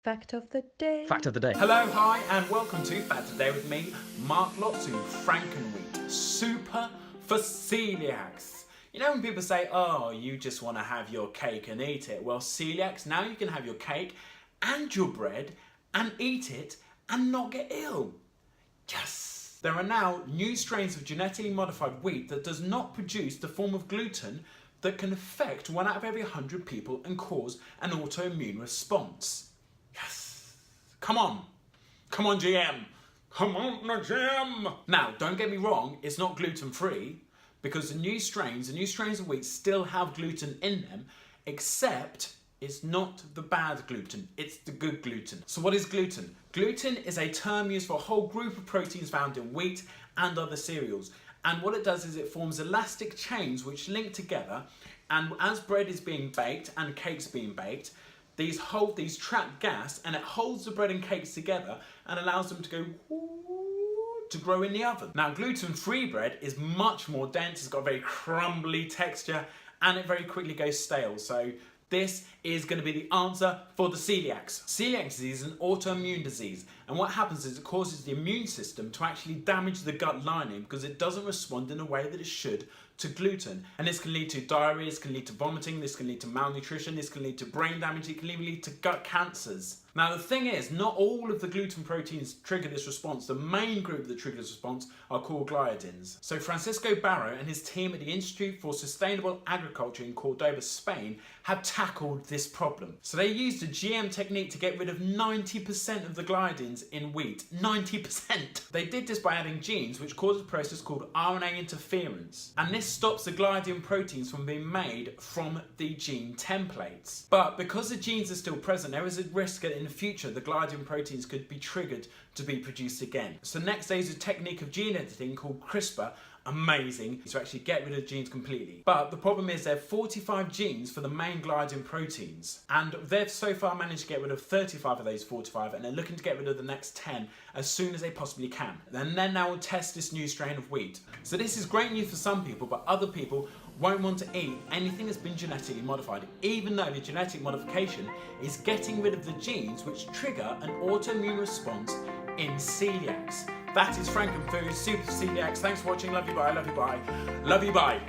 Fact of the day. Fact of the day. Hello, hi, and welcome to Fact of the Day with me, Mark Lotsu. Frankenwheat, super for celiacs. You know when people say, oh, you just want to have your cake and eat it? Well, celiacs, now you can have your cake and your bread and eat it and not get ill. Yes! There are now new strains of genetically modified wheat that does not produce the form of gluten that can affect 1 out of every 100 people and cause an autoimmune response. Yes! Come on! Come on, GM! Come on, GM! Now, don't get me wrong, it's not gluten-free, because the new strains of wheat still have gluten in them, except it's not the bad gluten, it's the good gluten. So what is gluten? Gluten is a term used for a whole group of proteins found in wheat and other cereals. And what it does is it forms elastic chains which link together, and as bread is being baked and cakes being baked, these trap gas and it holds the bread and cakes together and allows them to go to grow in the oven. Now, gluten-free bread is much more dense, it's got a very crumbly texture, and it very quickly goes stale. So this is going to be the answer for the celiacs. Celiac disease is an autoimmune disease, and what happens is it causes the immune system to actually damage the gut lining because it doesn't respond in a way that it should to gluten. And this can lead to diarrhea, this can lead to vomiting, this can lead to malnutrition, this can lead to brain damage, it can even lead to gut cancers. Now the thing is, not all of the gluten proteins trigger this response. The main group that triggers this response are called gliadins. So Francisco Barro and his team at the Institute for Sustainable Agriculture in Cordoba, Spain, have tackled this problem. So they used a GM technique to get rid of 90% of the gliadins in wheat. 90%! They did this by adding genes which cause a process called RNA interference. And this stops the gliadin proteins from being made from the gene templates. But because the genes are still present, there is a risk that in the future the gliadin proteins could be triggered to be produced again. So next there is a technique of gene editing called CRISPR, amazing, to actually get rid of genes completely. But the problem is there are 45 genes for the main gliadin proteins, and they've so far managed to get rid of 35 of those 45, and they're looking to get rid of the next 10 as soon as they possibly can. And then now we'll test this new strain of wheat. So this is great news for some people, but other people won't want to eat anything that's been genetically modified, even though the genetic modification is getting rid of the genes which trigger an autoimmune response in celiacs. That is Frankenfood, super celiacs. Thanks for watching. Love you, bye. Love you, bye. Love you, bye.